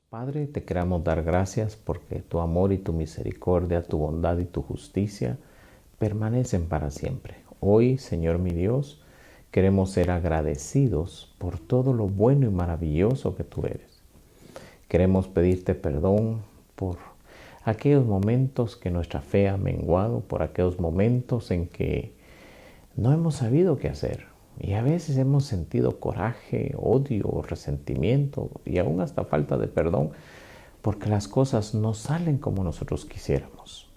Padre, te queremos dar gracias porque tu amor y tu misericordia, tu bondad y tu justicia permanecen para siempre. Hoy, Señor mi Dios, queremos ser agradecidos por todo lo bueno y maravilloso que tú eres. Queremos pedirte perdón por aquellos momentos que nuestra fe ha menguado, por aquellos momentos en que no hemos sabido qué hacer. Y a veces hemos sentido coraje, odio, resentimiento y aún hasta falta de perdón porque las cosas no salen como nosotros quisiéramos.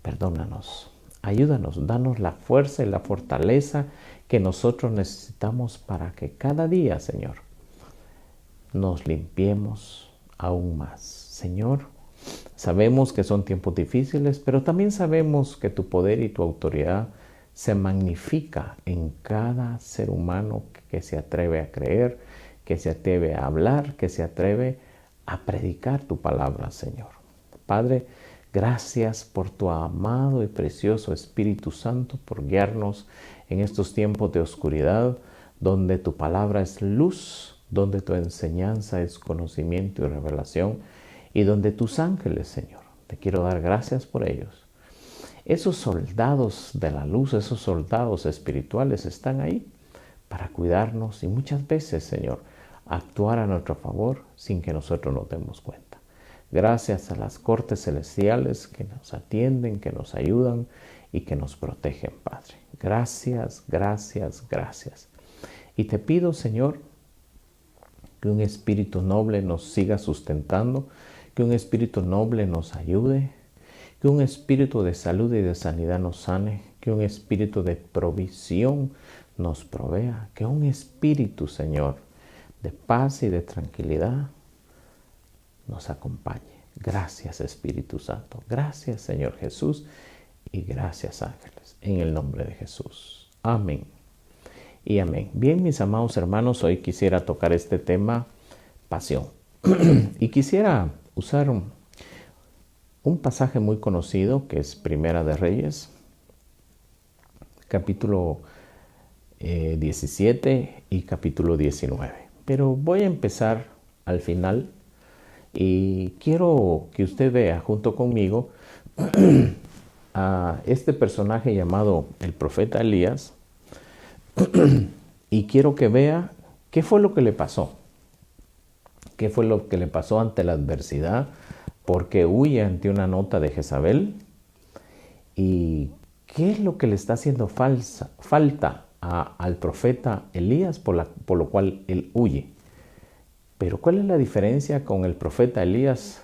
Perdónanos, ayúdanos, danos la fuerza y la fortaleza que nosotros necesitamos para que cada día, Señor, nos limpiemos aún más. Señor, sabemos que son tiempos difíciles, pero también sabemos que tu poder y tu autoridad se magnifica en cada ser humano que se atreve a creer, que se atreve a hablar, que se atreve a predicar tu palabra, Señor. Padre, gracias por tu amado y precioso Espíritu Santo, por guiarnos en estos tiempos de oscuridad, donde tu palabra es luz, donde tu enseñanza es conocimiento y revelación, y donde tus ángeles, Señor, te quiero dar gracias por ellos. Esos soldados de la luz, esos soldados espirituales están ahí para cuidarnos y muchas veces, Señor, actuar a nuestro favor sin que nosotros nos demos cuenta. Gracias a las cortes celestiales que nos atienden, que nos ayudan y que nos protegen, Padre. Gracias, gracias, gracias. Y te pido, Señor, que un espíritu noble nos siga sustentando, que un espíritu noble nos ayude, que un espíritu de salud y de sanidad nos sane, que un espíritu de provisión nos provea, que un espíritu, Señor, de paz y de tranquilidad nos acompañe. Gracias, Espíritu Santo. Gracias, Señor Jesús, y gracias, ángeles, en el nombre de Jesús. Amén y amén. Bien, mis amados hermanos, hoy quisiera tocar este tema, pasión. Y quisiera usar un pasaje muy conocido que es Primera de Reyes, capítulo 17 y capítulo 19. Pero voy a empezar al final y quiero que usted vea junto conmigo a este personaje llamado el profeta Elías y quiero que vea qué fue lo que le pasó. ¿Qué fue lo que le pasó ante la adversidad? Porque huye ante una nota de Jezabel. ¿Y qué es lo que le está haciendo falta al profeta Elías por lo cual él huye? Pero ¿cuál es la diferencia con el profeta Elías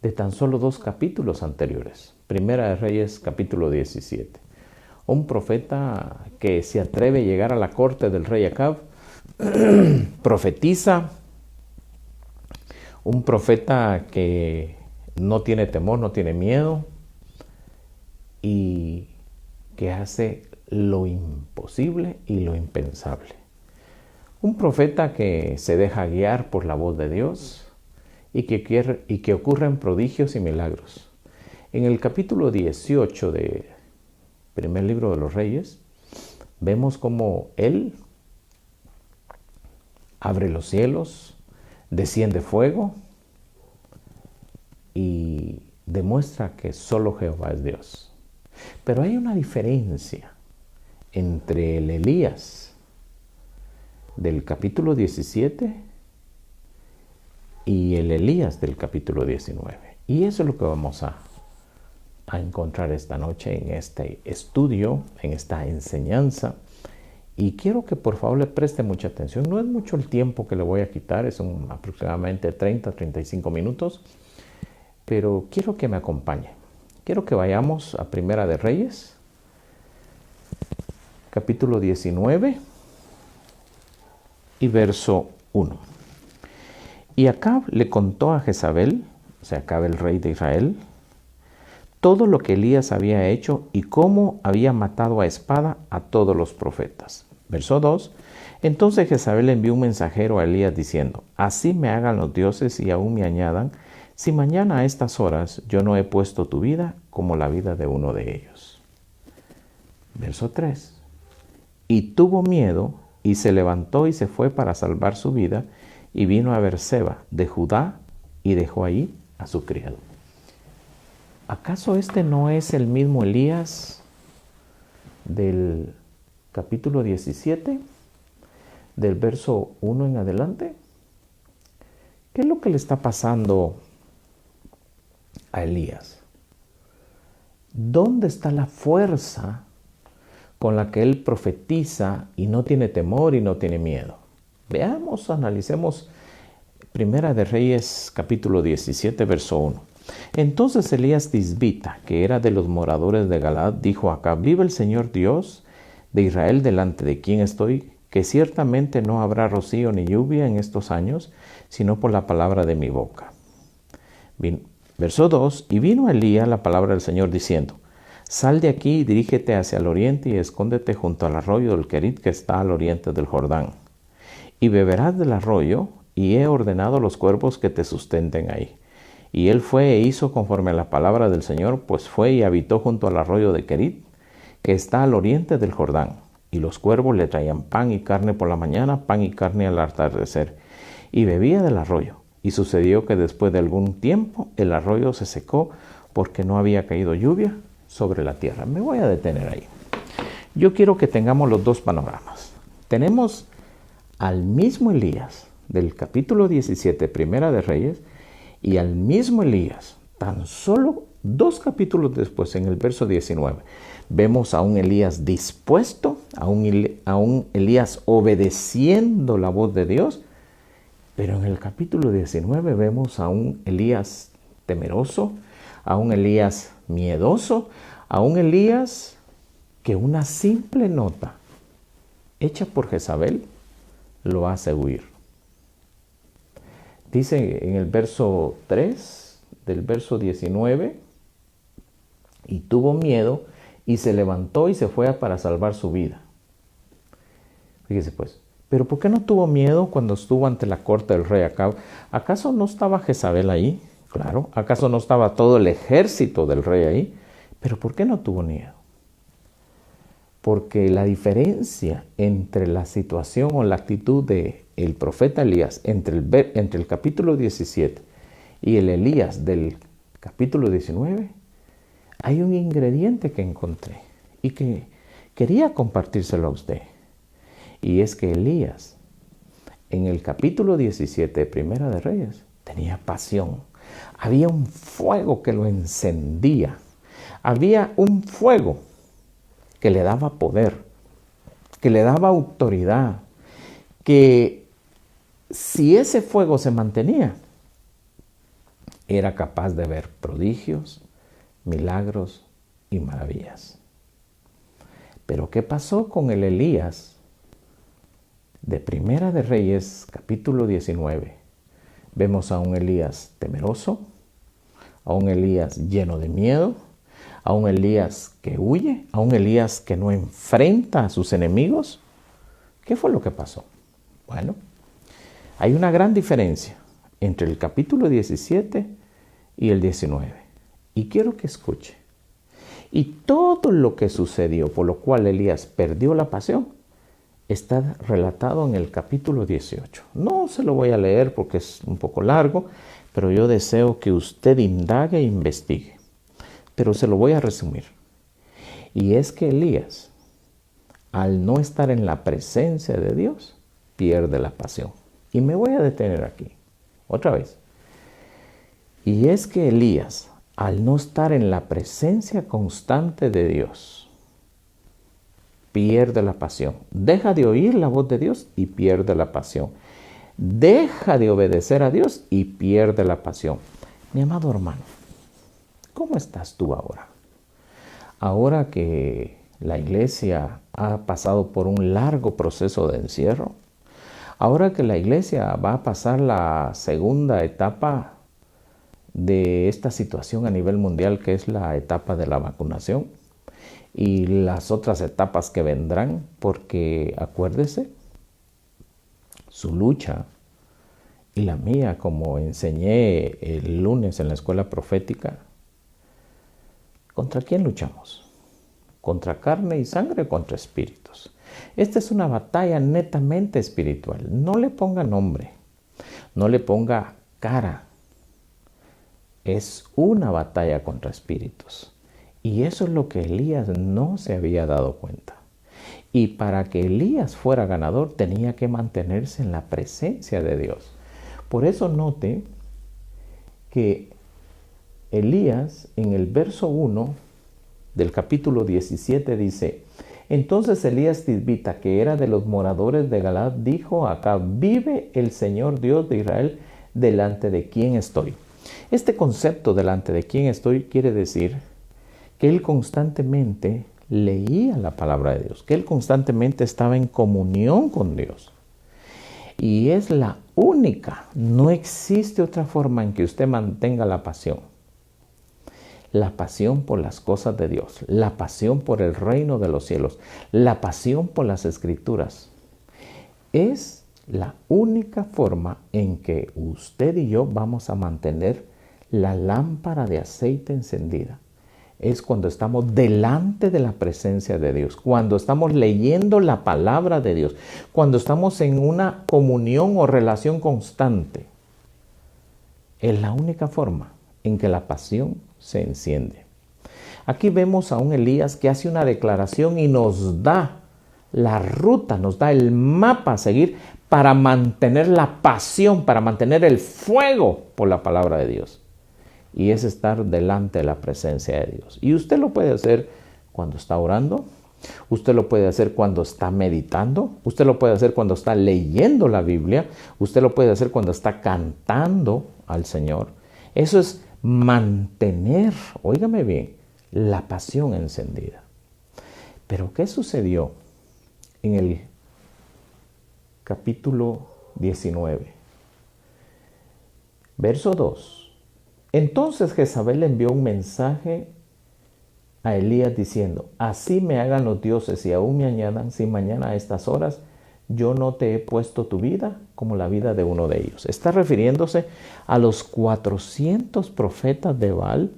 de tan solo 2 capítulos anteriores? Primera de Reyes, capítulo 17. Un profeta que se atreve a llegar a la corte del rey Acab, profetiza. Un profeta que no tiene temor, no tiene miedo y que hace lo imposible y lo impensable. Un profeta que se deja guiar por la voz de Dios y que ocurren prodigios y milagros. En el capítulo 18 del primer libro de los Reyes, vemos cómo él abre los cielos, desciende fuego y demuestra que solo Jehová es Dios. Pero hay una diferencia entre el Elías del capítulo 17 y el Elías del capítulo 19. Y eso es lo que vamos a encontrar esta noche en este estudio, en esta enseñanza. Y quiero que por favor le preste mucha atención. No es mucho el tiempo que le voy a quitar, es aproximadamente 30-35 minutos. Pero quiero que me acompañe. Quiero que vayamos a Primera de Reyes, capítulo 19 y verso 1. Y Acab le contó a Jezabel, o sea, Acab el rey de Israel, todo lo que Elías había hecho y cómo había matado a espada a todos los profetas. Verso 2. Entonces Jezabel envió un mensajero a Elías diciendo: así me hagan los dioses y aún me añadan, si mañana a estas horas yo no he puesto tu vida como la vida de uno de ellos. Verso 3. Y tuvo miedo y se levantó y se fue para salvar su vida y vino a Beerseba de Judá y dejó ahí a su criado. ¿Acaso este no es el mismo Elías del capítulo 17, del verso 1 en adelante? ¿Qué es lo que le está pasando a Elías? ¿Dónde está la fuerza con la que él profetiza y no tiene temor y no tiene miedo? Veamos, analicemos Primera de Reyes, capítulo 17, verso 1. Entonces Elías Tisbita, que era de los moradores de Galaad, dijo a Acab: vive el Señor Dios de Israel, delante de quien estoy, que ciertamente no habrá rocío ni lluvia en estos años, sino por la palabra de mi boca. Verso 2. Y vino a Elías la palabra del Señor diciendo: sal de aquí y dirígete hacia el oriente y escóndete junto al arroyo del Querit, que está al oriente del Jordán. Y beberás del arroyo, y he ordenado a los cuervos que te sustenten ahí. Y él fue e hizo conforme a la palabra del Señor, pues fue y habitó junto al arroyo de Querit, que está al oriente del Jordán. Y los cuervos le traían pan y carne por la mañana, pan y carne al atardecer. Y bebía del arroyo. Y sucedió que después de algún tiempo el arroyo se secó, porque no había caído lluvia sobre la tierra. Me voy a detener ahí. Yo quiero que tengamos los dos panoramas. Tenemos al mismo Elías del capítulo 17, Primera de Reyes, y al mismo Elías, tan solo 2 capítulos después, en el verso 19, vemos a un Elías dispuesto, a un Elías obedeciendo la voz de Dios, pero en el capítulo 19 vemos a un Elías temeroso, a un Elías miedoso, a un Elías que una simple nota hecha por Jezabel lo hace huir. Dice en el verso 3 del verso 19, y tuvo miedo y se levantó y se fue para salvar su vida. Fíjese pues, pero ¿por qué no tuvo miedo cuando estuvo ante la corte del rey Acab? ¿Acaso no estaba Jezabel ahí? Claro. ¿Acaso no estaba todo el ejército del rey ahí? Pero ¿por qué no tuvo miedo? Porque la diferencia entre la situación o la actitud del profeta Elías entre el capítulo 17 y el Elías del capítulo 19, hay un ingrediente que encontré y que quería compartírselo a usted. Y es que Elías, en el capítulo 17 de Primera de Reyes, tenía pasión. Había un fuego que lo encendía. Había un fuego que le daba poder, que le daba autoridad, que si ese fuego se mantenía, era capaz de ver prodigios, milagros y maravillas. Pero ¿qué pasó con el Elías de Primera de Reyes, capítulo 19? Vemos a un Elías temeroso, a un Elías lleno de miedo, a un Elías que huye, a un Elías que no enfrenta a sus enemigos. ¿Qué fue lo que pasó? Bueno, hay una gran diferencia entre el capítulo 17 y el 19. Y quiero que escuche. Y todo lo que sucedió, por lo cual Elías perdió la pasión, está relatado en el capítulo 18. No se lo voy a leer porque es un poco largo, pero yo deseo que usted indague e investigue. Pero se lo voy a resumir. Y es que Elías, al no estar en la presencia de Dios, pierde la pasión. Y me voy a detener aquí, otra vez. Y es que Elías, al no estar en la presencia constante de Dios, pierde la pasión. Deja de oír la voz de Dios y pierde la pasión. Deja de obedecer a Dios y pierde la pasión. Mi amado hermano, ¿cómo estás tú ahora? Ahora que la iglesia ha pasado por un largo proceso de encierro, ahora que la iglesia va a pasar la segunda etapa de esta situación a nivel mundial, que es la etapa de la vacunación, y las otras etapas que vendrán, porque acuérdese, su lucha y la mía, como enseñé el lunes en la escuela profética, ¿contra quién luchamos? ¿Contra carne y sangre o contra espíritus? Esta es una batalla netamente espiritual. No le ponga nombre, no le ponga cara, es una batalla contra espíritus. Y eso es lo que Elías no se había dado cuenta. Y para que Elías fuera ganador tenía que mantenerse en la presencia de Dios. Por eso note que Elías en el verso 1 del capítulo 17 dice: entonces Elías Tisbita, que era de los moradores de Galaad, dijo a Acab: vive el Señor Dios de Israel, delante de quien estoy. Este concepto delante de quien estoy quiere decir que él constantemente leía la palabra de Dios, que él constantemente estaba en comunión con Dios. Y es la única, no existe otra forma en que usted mantenga la pasión. La pasión por las cosas de Dios, la pasión por el reino de los cielos, la pasión por las escrituras. Es la única forma en que usted y yo vamos a mantener la lámpara de aceite encendida. Es cuando estamos delante de la presencia de Dios, cuando estamos leyendo la palabra de Dios, cuando estamos en una comunión o relación constante. Es la única forma en que la pasión se enciende. Aquí vemos a un Elías que hace una declaración y nos da la ruta, nos da el mapa a seguir para mantener la pasión, para mantener el fuego por la palabra de Dios. Y es estar delante de la presencia de Dios. Y usted lo puede hacer cuando está orando, usted lo puede hacer cuando está meditando, usted lo puede hacer cuando está leyendo la Biblia, usted lo puede hacer cuando está cantando al Señor. Eso es mantener, óigame bien, la pasión encendida. Pero ¿qué sucedió en el capítulo 19? Verso 2. Entonces Jezabel envió un mensaje a Elías diciendo: así me hagan los dioses y aún me añadan, si mañana a estas horas yo no te he puesto tu vida como la vida de uno de ellos. Está refiriéndose a los 400 profetas de Baal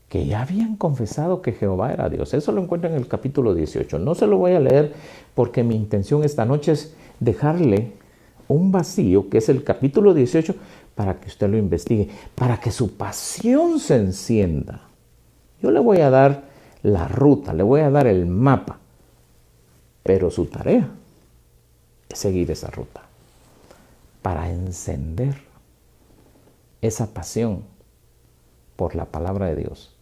que ya habían confesado que Jehová era Dios. Eso lo encuentra en el capítulo 18. No se lo voy a leer porque mi intención esta noche es dejarle un vacío, que es el capítulo 18, para que usted lo investigue, para que su pasión se encienda. Yo le voy a dar la ruta, le voy a dar el mapa, pero su tarea es seguir esa ruta para encender esa pasión por la palabra de Dios,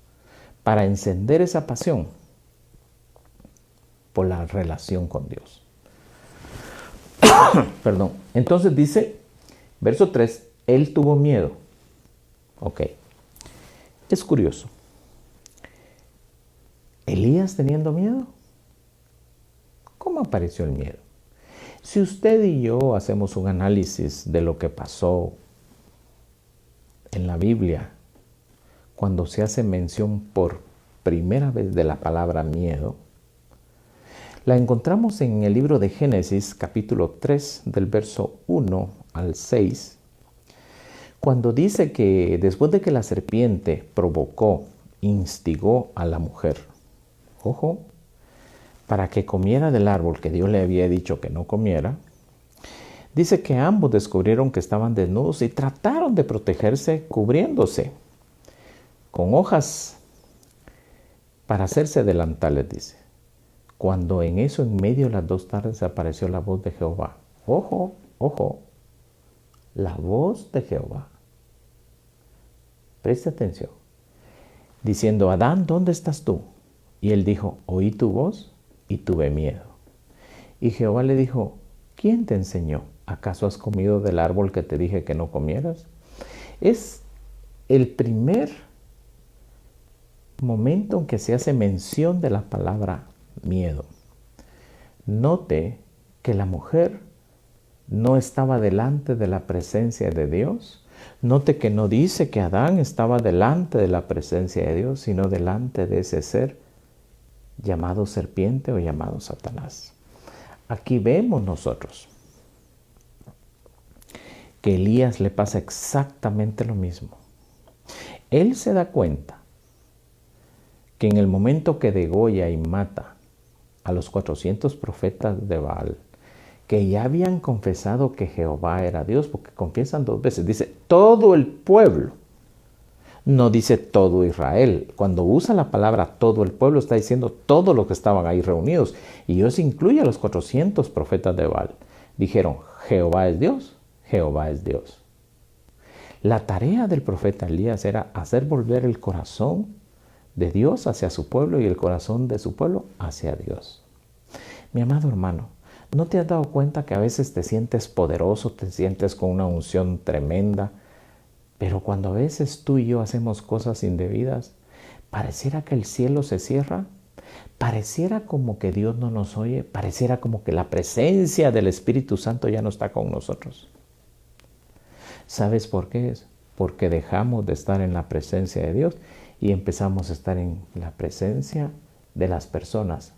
para encender esa pasión por la relación con Dios. Perdón. Entonces dice, verso 3, él tuvo miedo. Ok. Es curioso. ¿Elías teniendo miedo? ¿Cómo apareció el miedo? Si usted y yo hacemos un análisis de lo que pasó en la Biblia, cuando se hace mención por primera vez de la palabra miedo, la encontramos en el libro de Génesis, capítulo 3, del verso 1 al 6, cuando dice que después de que la serpiente provocó, instigó a la mujer, ojo, para que comiera del árbol que Dios le había dicho que no comiera, dice que ambos descubrieron que estaban desnudos y trataron de protegerse cubriéndose con hojas para hacerse delantales, dice. Cuando en eso, en medio de las dos tardes, apareció la voz de Jehová. Ojo, ojo, la voz de Jehová. Preste atención. Diciendo: Adán, ¿dónde estás tú? Y él dijo: oí tu voz y tuve miedo. Y Jehová le dijo: ¿quién te enseñó? ¿Acaso has comido del árbol que te dije que no comieras? Es el primer momento en que se hace mención de la palabra miedo. Note que la mujer no estaba delante de la presencia de Dios. Note que no dice que Adán estaba delante de la presencia de Dios, sino delante de ese ser llamado serpiente o llamado Satanás. Aquí vemos nosotros que Elías le pasa exactamente lo mismo. Él se da cuenta que en el momento que degolla y mata a los 400 profetas de Baal, que ya habían confesado que Jehová era Dios, porque confiesan dos veces, dice todo el pueblo, No dice todo Israel. Cuando usa la palabra todo el pueblo, está diciendo todo lo que estaban ahí reunidos. Y Dios incluye a los 400 profetas de Baal. Dijeron, Jehová es Dios, Jehová es Dios. La tarea del profeta Elías era hacer volver el corazón de Dios hacia su pueblo y el corazón de su pueblo hacia Dios. Mi amado hermano, ¿no te has dado cuenta que a veces te sientes poderoso, te sientes con una unción tremenda? Pero cuando a veces tú y yo hacemos cosas indebidas, pareciera que el cielo se cierra, pareciera como que Dios no nos oye, pareciera como que la presencia del Espíritu Santo ya no está con nosotros. ¿Sabes por qué es? Porque dejamos de estar en la presencia de Dios y empezamos a estar en la presencia de las personas.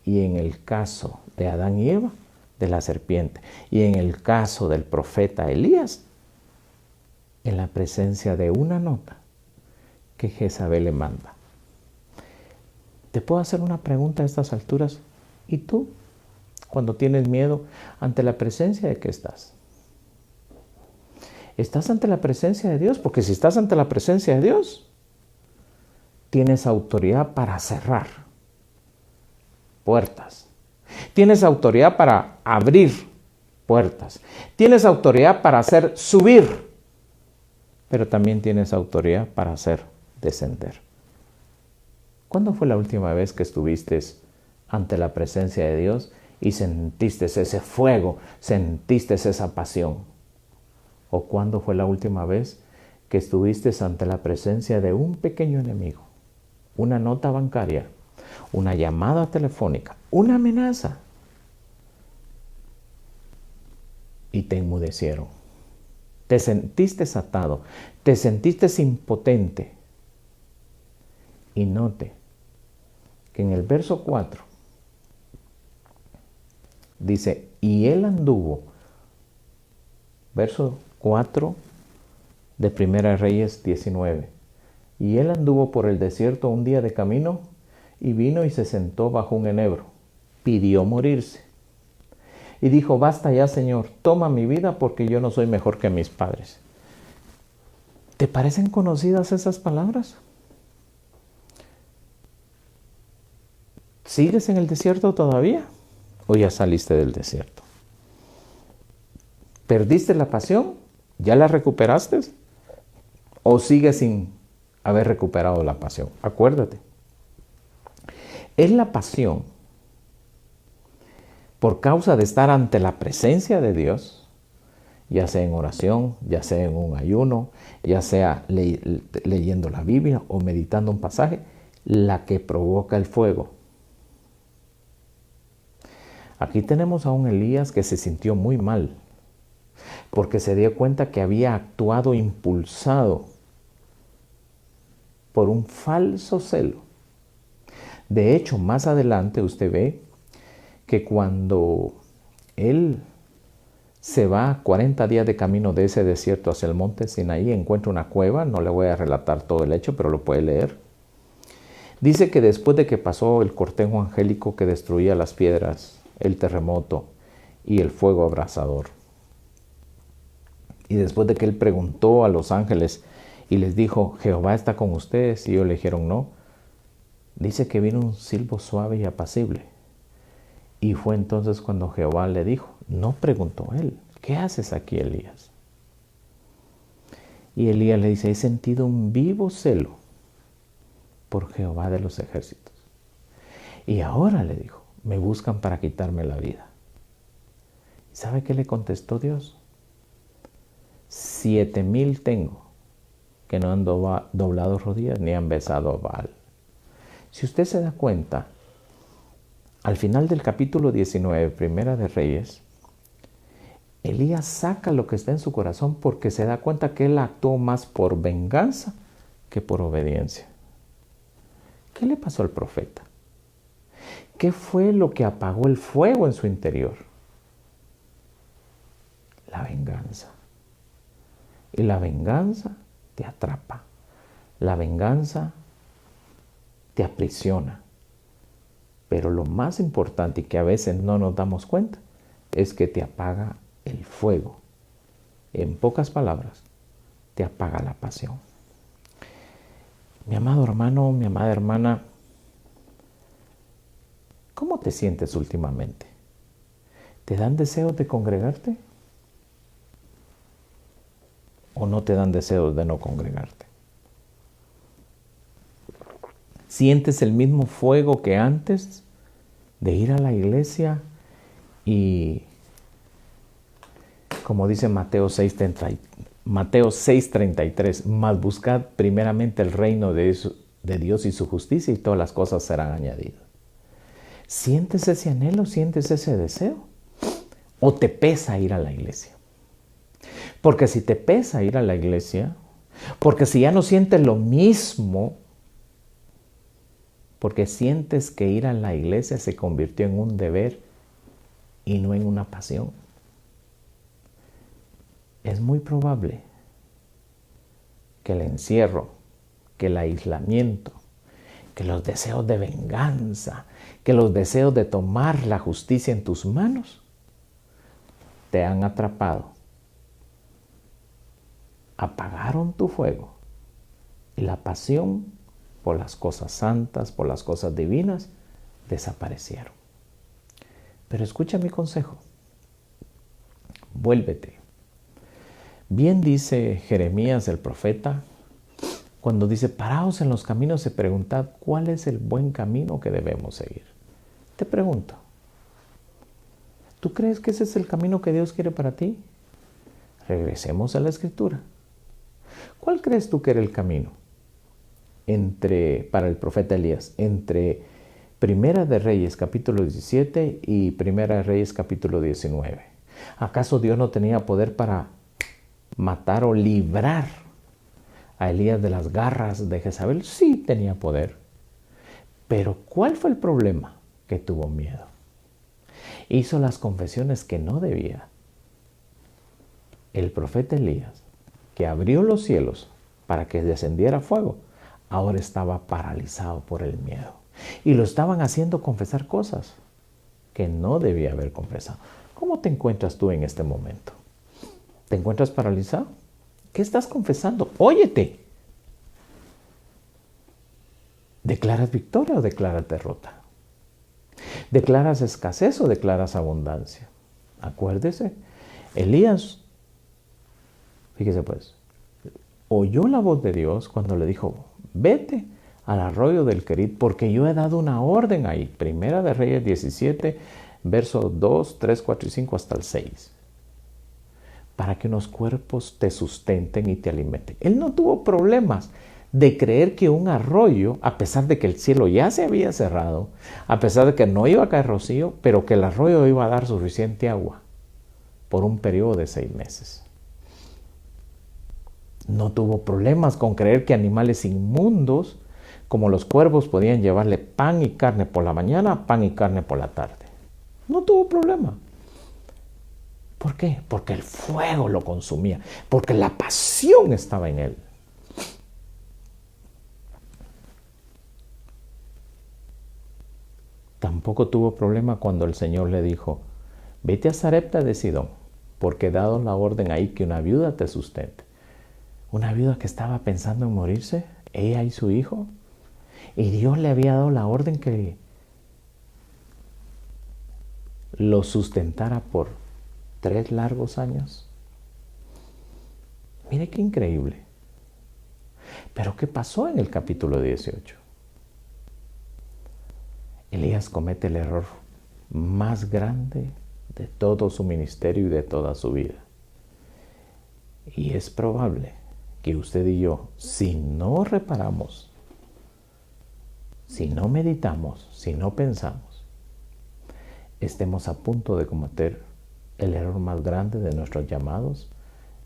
Y en el caso de Adán y Eva, de la serpiente. Y en el caso del profeta Elías, en la presencia de una nota que Jezabel le manda. Te puedo hacer una pregunta a estas alturas. ¿Y tú, cuando tienes miedo, ante la presencia de qué estás? ¿Estás ante la presencia de Dios? Porque si estás ante la presencia de Dios, tienes autoridad para cerrar puertas. Tienes autoridad para abrir puertas. Tienes autoridad para hacer subir. Pero también tienes autoridad para hacer descender. ¿Cuándo fue la última vez que estuviste ante la presencia de Dios y sentiste ese fuego, sentiste esa pasión? ¿O cuándo fue la última vez que estuviste ante la presencia de un pequeño enemigo? Una nota bancaria, una llamada telefónica, una amenaza. Y te enmudecieron. Te sentiste atado, te sentiste impotente. Y note que en el verso 4 dice, y él anduvo, verso 4 de Primera Reyes 19, y él anduvo por el desierto un día de camino y vino y se sentó bajo un enebro, pidió morirse. Y dijo, basta ya, Señor, toma mi vida porque yo no soy mejor que mis padres. ¿Te parecen conocidas esas palabras? ¿Sigues en el desierto todavía? ¿O ya saliste del desierto? ¿Perdiste la pasión? ¿Ya la recuperaste? ¿O sigues sin haber recuperado la pasión? Acuérdate. Es la pasión por causa de estar ante la presencia de Dios, ya sea en oración, ya sea en un ayuno, ya sea leyendo la Biblia o meditando un pasaje, la que provoca el fuego. Aquí tenemos a un Elías que se sintió muy mal, porque se dio cuenta que había actuado impulsado por un falso celo. De hecho, más adelante usted ve que cuando él se va 40 días de camino de ese desierto hacia el monte Sinaí, encuentra una cueva, no le voy a relatar todo el hecho, pero lo puede leer. Dice que después de que pasó el cortejo angélico que destruía las piedras, el terremoto y el fuego abrasador, y después de que él preguntó a los ángeles y les dijo, Jehová está con ustedes, y ellos le dijeron no, dice que vino un silbo suave y apacible. Y fue entonces cuando Jehová le dijo, no preguntó él, ¿qué haces aquí, Elías? Y Elías le dice, he sentido un vivo celo por Jehová de los ejércitos. Y ahora le dijo, me buscan para quitarme la vida. ¿Y sabe qué le contestó Dios? 7,000 tengo que no han doblado rodillas ni han besado a Baal. Si usted se da cuenta, al final del capítulo 19, Primera de Reyes, Elías saca lo que está en su corazón porque se da cuenta que él actuó más por venganza que por obediencia. ¿Qué le pasó al profeta? ¿Qué fue lo que apagó el fuego en su interior? La venganza. Y la venganza te atrapa. La venganza te aprisiona. Pero lo más importante y que a veces no nos damos cuenta es que te apaga el fuego. En pocas palabras, te apaga la pasión. Mi amado hermano, mi amada hermana, ¿cómo te sientes últimamente? ¿Te dan deseos de congregarte? ¿O no te dan deseos de no congregarte? ¿Sientes el mismo fuego que antes de ir a la iglesia y, como dice Mateo 6:33, mas buscad primeramente el reino de Dios y su justicia y todas las cosas serán añadidas? ¿Sientes ese anhelo? ¿Sientes ese deseo? ¿O te pesa ir a la iglesia? Porque si te pesa ir a la iglesia, porque si ya no sientes lo mismo, porque sientes que ir a la iglesia se convirtió en un deber y no en una pasión, es muy probable que el encierro, que el aislamiento, que los deseos de venganza, que los deseos de tomar la justicia en tus manos te han atrapado, apagaron tu fuego y la pasión por las cosas santas, por las cosas divinas, desaparecieron. Pero escucha mi consejo, vuélvete. Bien dice Jeremías el profeta, cuando dice, paraos en los caminos y preguntad cuál es el buen camino que debemos seguir. Te pregunto, ¿tú crees que ese es el camino que Dios quiere para ti? Regresemos a la Escritura. ¿Cuál crees tú que era el camino para el profeta Elías entre Primera de Reyes capítulo 17 y Primera de Reyes capítulo 19? ¿Acaso Dios no tenía poder para matar o librar a Elías de las garras de Jezabel? Sí tenía poder. Pero ¿cuál fue el problema? Que tuvo miedo. Hizo las confesiones que no debía. El profeta Elías, que abrió los cielos para que descendiera fuego, ahora estaba paralizado por el miedo. Y lo estaban haciendo confesar cosas que no debía haber confesado. ¿Cómo te encuentras tú en este momento? ¿Te encuentras paralizado? ¿Qué estás confesando? Óyete. ¿Declaras victoria o declaras derrota? ¿Declaras escasez o declaras abundancia? Acuérdese, Elías, fíjese pues, oyó la voz de Dios cuando le dijo, vete al arroyo del Querit, porque yo he dado una orden ahí. Primera de Reyes 17, versos 2, 3, 4 y 5 hasta el 6. Para que unos cuerpos te sustenten y te alimenten. Él no tuvo problemas de creer que un arroyo, a pesar de que el cielo ya se había cerrado, a pesar de que no iba a caer rocío, pero que el arroyo iba a dar suficiente agua por un periodo de 6 meses. No tuvo problemas con creer que animales inmundos, como los cuervos, podían llevarle pan y carne por la mañana, pan y carne por la tarde. No tuvo problema. ¿Por qué? Porque el fuego lo consumía, porque la pasión estaba en él. Tampoco tuvo problema cuando el Señor le dijo, vete a Sarepta de Sidón, porque he dado la orden ahí que una viuda te sustente. Una viuda que estaba pensando en morirse, ella y su hijo, y Dios le había dado la orden que lo sustentara por 3 largos años. Mire qué increíble. Pero ¿qué pasó en el capítulo 18? Elías comete el error más grande de todo su ministerio y de toda su vida. Y es probable que usted y yo, si no reparamos, si no meditamos, si no pensamos, estemos a punto de cometer el error más grande de nuestros llamados,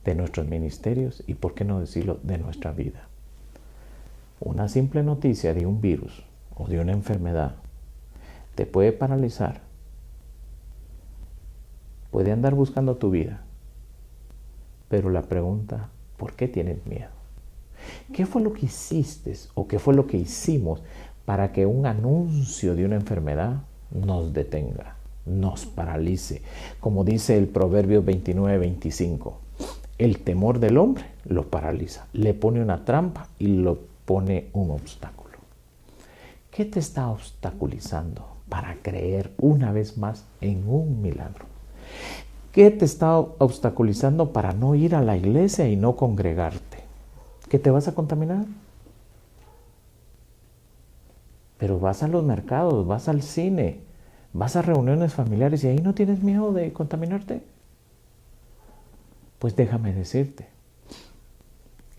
de nuestros ministerios y, por qué no decirlo, de nuestra vida. Una simple noticia de un virus o de una enfermedad te puede paralizar, puede andar buscando tu vida, pero la pregunta, ¿por qué tienes miedo? ¿Qué fue lo que hiciste o qué fue lo que hicimos para que un anuncio de una enfermedad nos detenga, nos paralice? Como dice el Proverbio 29-25, el temor del hombre lo paraliza, le pone una trampa y lo pone un obstáculo. ¿Qué te está obstaculizando para creer una vez más en un milagro? ¿Qué te está obstaculizando para no ir a la iglesia y no congregarte? ¿Que te vas a contaminar? Pero vas a los mercados, vas al cine, vas a reuniones familiares y ahí no tienes miedo de contaminarte. Pues déjame decirte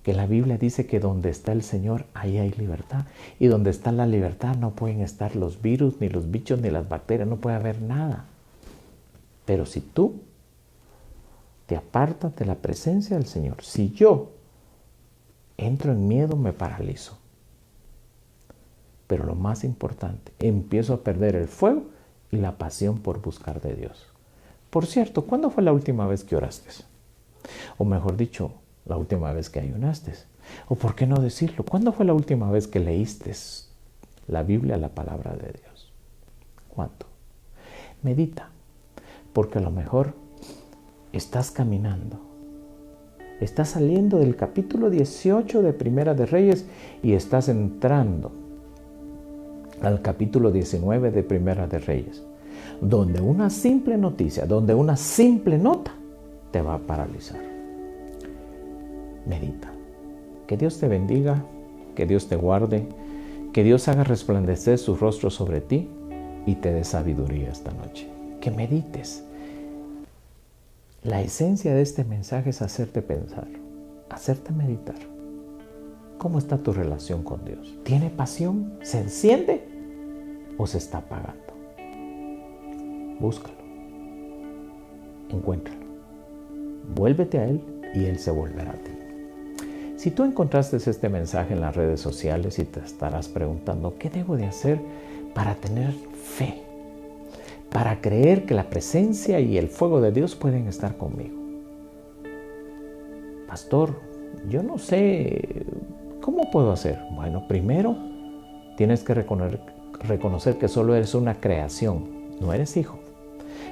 que la Biblia dice que donde está el Señor, ahí hay libertad. Y donde está la libertad no pueden estar los virus, ni los bichos, ni las bacterias, no puede haber nada. Pero si tú te apartas de la presencia del Señor, si yo entro en miedo, me paralizo. Pero lo más importante, empiezo a perder el fuego y la pasión por buscar de Dios. Por cierto, ¿cuándo fue la última vez que oraste? O mejor dicho, la última vez que ayunaste. O por qué no decirlo, ¿cuándo fue la última vez que leíste la Biblia, la palabra de Dios? ¿Cuándo? Medita, porque a lo mejor estás caminando. Estás saliendo del capítulo 18 de Primera de Reyes y estás entrando al capítulo 19 de Primera de Reyes, donde una simple noticia, donde una simple nota te va a paralizar. Medita. Que Dios te bendiga, que Dios te guarde, que Dios haga resplandecer su rostro sobre ti y te dé sabiduría esta noche. Que medites. La esencia de este mensaje es hacerte pensar, hacerte meditar. ¿Cómo está tu relación con Dios? ¿Tiene pasión? ¿Se enciende o se está apagando? Búscalo. Encuéntralo. Vuélvete a Él y Él se volverá a ti. Si tú encontraste este mensaje en las redes sociales y te estarás preguntando, ¿qué debo de hacer para tener fe? Para creer que la presencia y el fuego de Dios pueden estar conmigo. Pastor, yo no sé, ¿cómo puedo hacer? Bueno, primero tienes que reconocer que solo eres una creación, no eres hijo.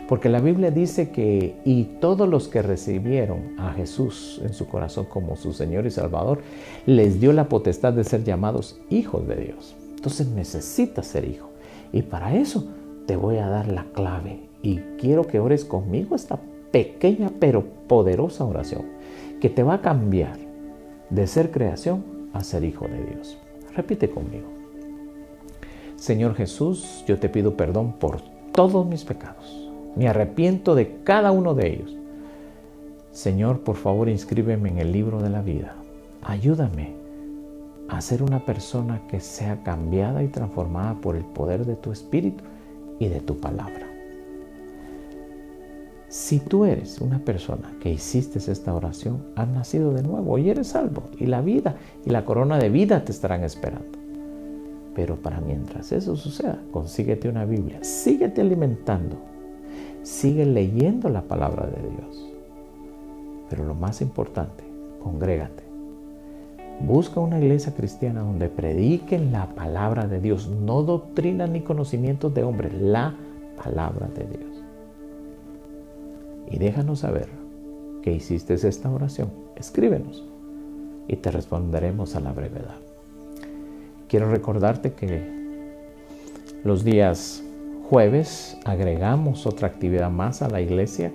Porque la Biblia dice que y todos los que recibieron a Jesús en su corazón como su Señor y Salvador, les dio la potestad de ser llamados hijos de Dios. Entonces necesitas ser hijo. Y para eso te voy a dar la clave. Y quiero que ores conmigo esta pequeña pero poderosa oración que te va a cambiar de ser creación a ser hijo de Dios. Repite conmigo. Señor Jesús, yo te pido perdón por todos mis pecados. Me arrepiento de cada uno de ellos. Señor, por favor, inscríbeme en el libro de la vida. Ayúdame a ser una persona que sea cambiada y transformada por el poder de tu Espíritu y de tu palabra. Si tú eres una persona que hiciste esta oración, has nacido de nuevo y eres salvo. Y la vida y la corona de vida te estarán esperando. Pero para mientras eso suceda, consíguete una Biblia. Síguete alimentando. Sigue leyendo la palabra de Dios. Pero lo más importante, congrégate. Busca una iglesia cristiana donde prediquen la palabra de Dios, no doctrinas ni conocimientos de hombres, la palabra de Dios. Y déjanos saber que hiciste esta oración. Escríbenos y te responderemos a la brevedad. Quiero recordarte que los días jueves agregamos otra actividad más a la iglesia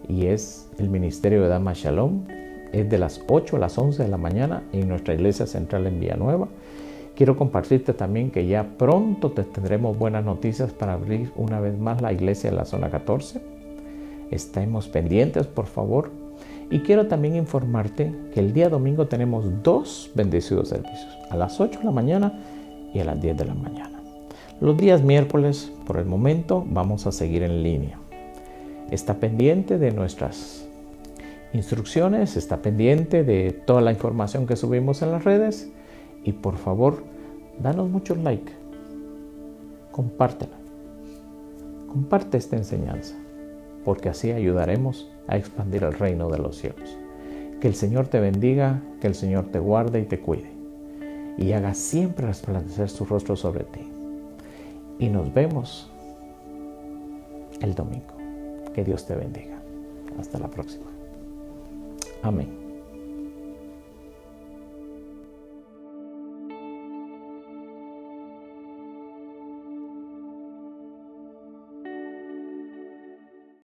y es el Ministerio de Dama Shalom. Es de las 8 a las 11 de la mañana en nuestra iglesia central en Villanueva. Quiero compartirte también que ya pronto te tendremos buenas noticias para abrir una vez más la iglesia en la zona 14. Estemos pendientes, por favor. Y quiero también informarte que el día domingo tenemos 2 bendecidos servicios, a las 8 de la mañana y a las 10 de la mañana. Los días miércoles, por el momento, vamos a seguir en línea. Está pendiente de nuestras instrucciones, está pendiente de toda la información que subimos en las redes y por favor, danos muchos like, compártela, comparte esta enseñanza, porque así ayudaremos a expandir el reino de los cielos. Que el Señor te bendiga, que el Señor te guarde y te cuide y haga siempre resplandecer su rostro sobre ti. Y nos vemos el domingo. Que Dios te bendiga. Hasta la próxima. Amén.